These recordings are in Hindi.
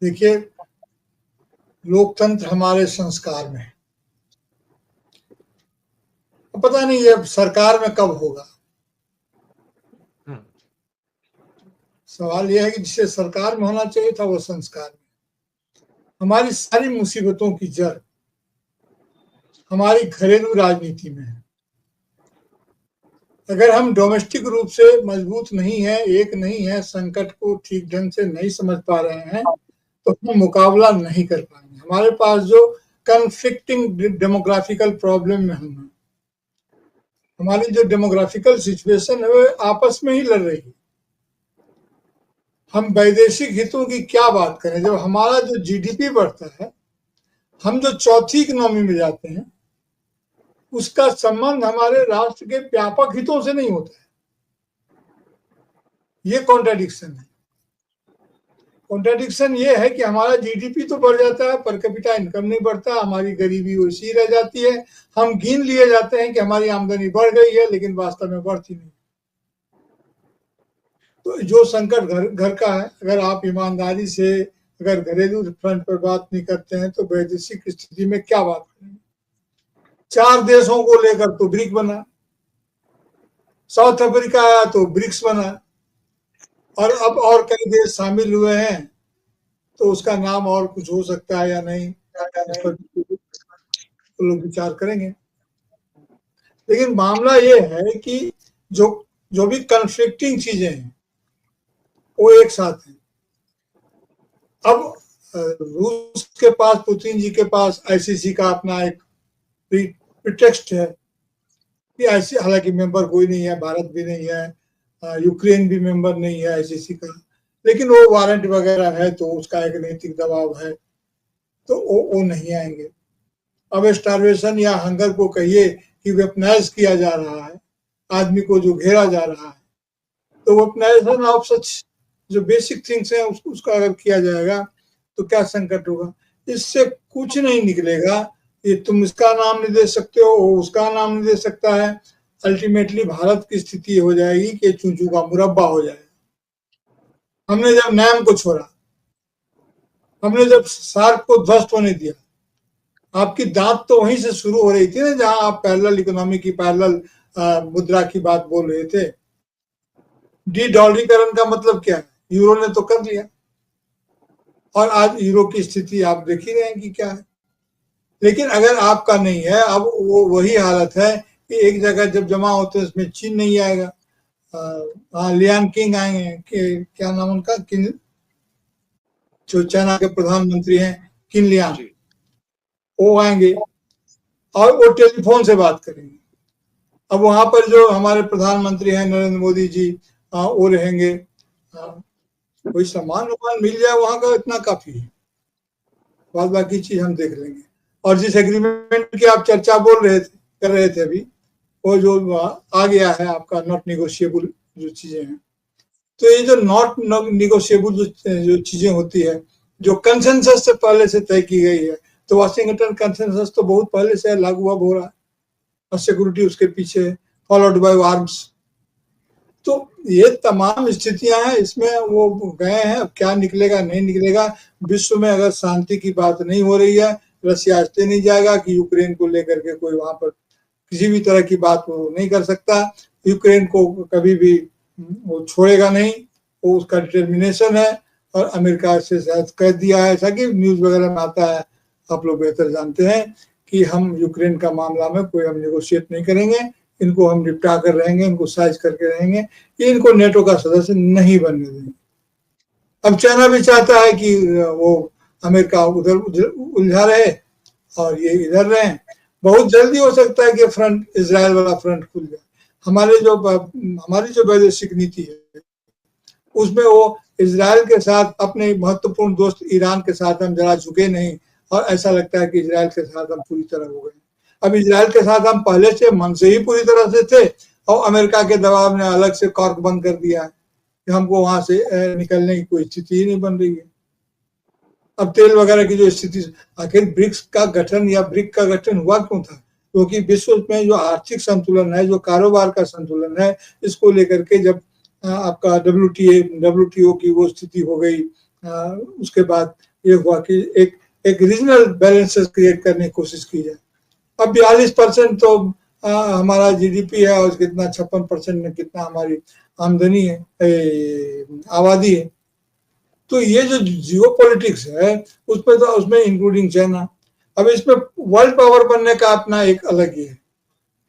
देखिए, लोकतंत्र हमारे संस्कार में है। पता नहीं ये सरकार में कब होगा। सवाल यह है कि जिसे सरकार में होना चाहिए था वो संस्कार में। हमारी सारी मुसीबतों की जड़ हमारी घरेलू राजनीति में है। अगर हम डोमेस्टिक रूप से मजबूत नहीं है, एक नहीं है, संकट को ठीक ढंग से नहीं समझ पा रहे हैं, तो हम मुकाबला नहीं कर पाएंगे। हमारे पास जो कन्फ्लिक्टिंग डेमोग्राफिकल प्रॉब्लम में हम, हमारी जो डेमोग्राफिकल सिचुएशन है वो आपस में ही लड़ रही है। हम वैदेशिक हितों की क्या बात करें जब हमारा जो जीडीपी बढ़ता है, हम जो चौथी इकोनॉमी में जाते हैं, उसका संबंध हमारे राष्ट्र के व्यापक हितों से नहीं होता है। ये कॉन्ट्राडिक्शन है। कॉन्ट्राडिक्शन ये है कि हमारा जीडीपी तो बढ़ जाता है, पर कैपिटा इनकम नहीं बढ़ता, हमारी गरीबी वैसी रह जाती है। हम गिन लिए जाते हैं कि हमारी आमदनी बढ़ गई है, लेकिन वास्तव में बढ़ती नहीं। तो जो संकट घर का है, अगर आप ईमानदारी से अगर घरेलू फ्रंट पर बात नहीं करते हैं तो वैदेशिक स्थिति में क्या बात करेंगे। 4 देशों को लेकर तो ब्रिक बना, साउथ अफ्रीका आया तो ब्रिक्स बना, और अब और कई देश शामिल हुए हैं, तो उसका नाम और कुछ हो सकता है या नहीं, इस पर लोग विचार करेंगे। लेकिन मामला ये है कि जो भी कन्फ्लिक्टिंग चीजें हैं वो एक साथ हैं। अब रूस के पास, पुतिन जी के पास आईसीसी का अपना एक प्रिटेक्स्ट है कि ऐसे, हालांकि मेंबर कोई नहीं है, भारत भी नहीं है, यूक्रेन भी मेंबर नहीं है आईसीसी का, लेकिन वो वारंट वगैरह है तो उसका एक नैतिक दबाव है, तो वो नहीं आएंगे। अब स्टारवेशन या हंगर को कहिए कि वेपनाइज किया जा रहा है, आदमी को जो घेरा जा रहा है, तो वेपनाइजेशन ऑफ सच जो बेसिक थिंग्स है उसका अगर किया जाएगा तो क्या संकट होगा। इससे कुछ नहीं निकलेगा। ये तुम इसका नाम नहीं दे सकते हो, वो उसका नाम नहीं दे सकता है। अल्टीमेटली भारत की स्थिति हो जाएगी कि चूचू का मुरब्बा हो जाएगा। हमने जब नाम को छोड़ा, हमने जब सार्क को ध्वस्त होने दिया, आपकी दांत तो वहीं से शुरू हो रही थी ना जहां आप पैरेलल इकोनॉमी की, पैरेलल मुद्रा की बात बोल रहे थे। डी डॉलरीकरण का मतलब क्या है? यूरो ने तो कर लिया, और आज यूरो की स्थिति आप देख ही रहे हैं कि क्या है। लेकिन अगर आपका नहीं है, अब वो वही हालत है कि एक जगह जब जमा होते हैं उसमें चीन नहीं आएगा, लियान किंग आएंगे, क्या नाम उनका, जो चाइना के प्रधानमंत्री हैं, किन लियान, वो आएंगे और वो टेलीफोन से बात करेंगे। अब वहां पर जो हमारे प्रधानमंत्री हैं नरेंद्र मोदी जी, वो रहेंगे। कोई सामान मिल जाए वहां का, इतना काफी है, बाद बाकी चीज हम देख लेंगे। और जिस एग्रीमेंट की आप चर्चा कर रहे थे अभी, वो जो आ गया है आपका नॉट निगोशिएबल जो चीजें हैं, तो ये जो नॉट निगोशिएबल जो चीजें होती है, जो कंसेंसस से पहले से तय की गई है, तो वाशिंगटन कंसेंसस तो बहुत पहले से लागू अब हो रहा है, और सिक्योरिटी उसके पीछे, फॉलोड बाय आर्म्स। तो ये तमाम स्थितियां हैं, इसमें वो गए हैं। अब क्या निकलेगा नहीं निकलेगा, विश्व में अगर शांति की बात नहीं हो रही है, रशिया इसलिए नहीं जाएगा कि यूक्रेन को लेकर के कोई वहां पर किसी भी तरह की बात वो नहीं कर सकता। यूक्रेन को कभी भी वो छोड़ेगा नहीं, वो उसका डिटर्मिनेशन है। और अमेरिका से शायद कह दिया है, ऐसा कि न्यूज वगैरह में आता है, आप लोग बेहतर जानते हैं, कि हम यूक्रेन का मामला में कोई हम नेगोशिएट नहीं करेंगे, इनको हम निपटा कर रहेंगे, इनको साइज करके रहेंगे, ये इनको नेटो का सदस्य नहीं बनने देंगे। अब चाइना भी चाहता है कि वो अमेरिका उधर उलझा रहे और ये इधर रहे। बहुत जल्दी हो सकता है कि फ्रंट, इजराइल वाला फ्रंट खुल जाए। हमारी जो वैदेशिक नीति है उसमें वो इजराइल के साथ, अपने महत्वपूर्ण दोस्त ईरान के साथ हम जरा झुके नहीं, और ऐसा लगता है कि इजराइल के साथ हम पूरी तरह हो गए। अब इजराइल के साथ हम पहले से मन से ही पूरी तरह से थे, और अमेरिका के दबाव ने अलग से कॉर्क बंद कर दिया है कि हमको वहां से निकलने की कोई स्थिति ही नहीं बन रही है। अब तेल वगैरह की जो स्थिति, आखिर ब्रिक्स का गठन या ब्रिक का गठन हुआ क्यों था? क्योंकि विश्व में जो आर्थिक संतुलन है, जो कारोबार का संतुलन है, इसको लेकर के जब आपका WTO की वो स्थिति हो गई, उसके बाद ये हुआ कि एक रीजनल बैलेंसेस क्रिएट करने की कोशिश की जाए। अब 42% तो हमारा जीडीपी है और कितना 56% में कितना हमारी आमदनी है, आबादी है। तो ये जो जियो पॉलिटिक्स है उसमें तो उसमें इंक्लूडिंग चाइना, अब इसमें वर्ल्ड पावर बनने का अपना एक अलग ही है।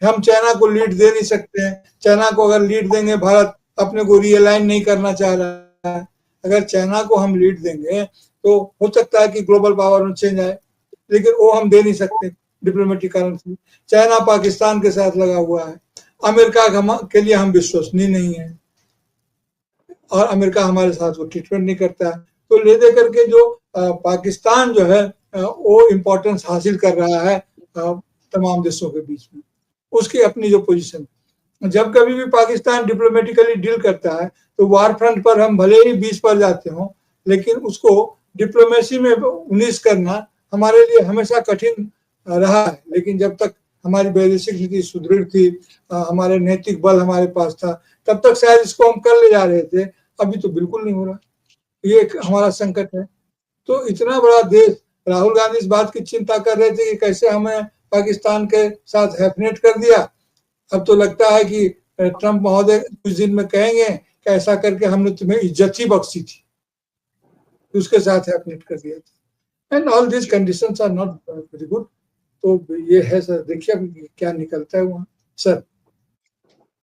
हम चाइना को लीड दे नहीं सकते हैं। चाइना को अगर लीड देंगे, भारत अपने को रियलाइन नहीं करना चाह रहा है, अगर चाइना को हम लीड देंगे तो हो सकता है कि ग्लोबल पावर में चेंज आए, लेकिन वो हम दे नहीं सकते डिप्लोमेटिक कारण से। चाइना पाकिस्तान के साथ लगा हुआ है, अमेरिका के लिए हम विश्वसनीय नहीं है और अमेरिका हमारे साथ वो ट्रीटमेंट नहीं करता है। तो ले दे करके जो पाकिस्तान जो है वो इम्पोर्टेंस हासिल कर रहा है तमाम देशों के बीच में, उसकी अपनी जो पोजीशन। जब कभी भी पाकिस्तान डिप्लोमेटिकली डील करता है तो वार फ्रंट पर हम भले ही 20 पर जाते हों, लेकिन उसको डिप्लोमेसी में 19 करना हमारे लिए हमेशा कठिन रहा है। लेकिन जब तक हमारी वैदेशिक नीति सुदृढ़ थी, हमारे नैतिक बल हमारे पास था, तब तक शायद इसको हम कर ले जा रहे थे। अभी तो बिल्कुल नहीं हो रहा, ये एक हमारा संकट है। तो इतना बड़ा देश, राहुल गांधी इस बात की चिंता कर रहे थे कि कैसे हमें पाकिस्तान के साथ हैफनेट कर दिया। अब तो लगता है कि ट्रंप महोदय कुछ दिन में कहेंगे कि ऐसा करके हमने तुम्हें इज्जत ही बख्शी थी, उसके साथ हैफनेट कर दिया था। And all this conditions are not very good. तो ये है सर, देखिए क्या निकलता है वहाँ सर।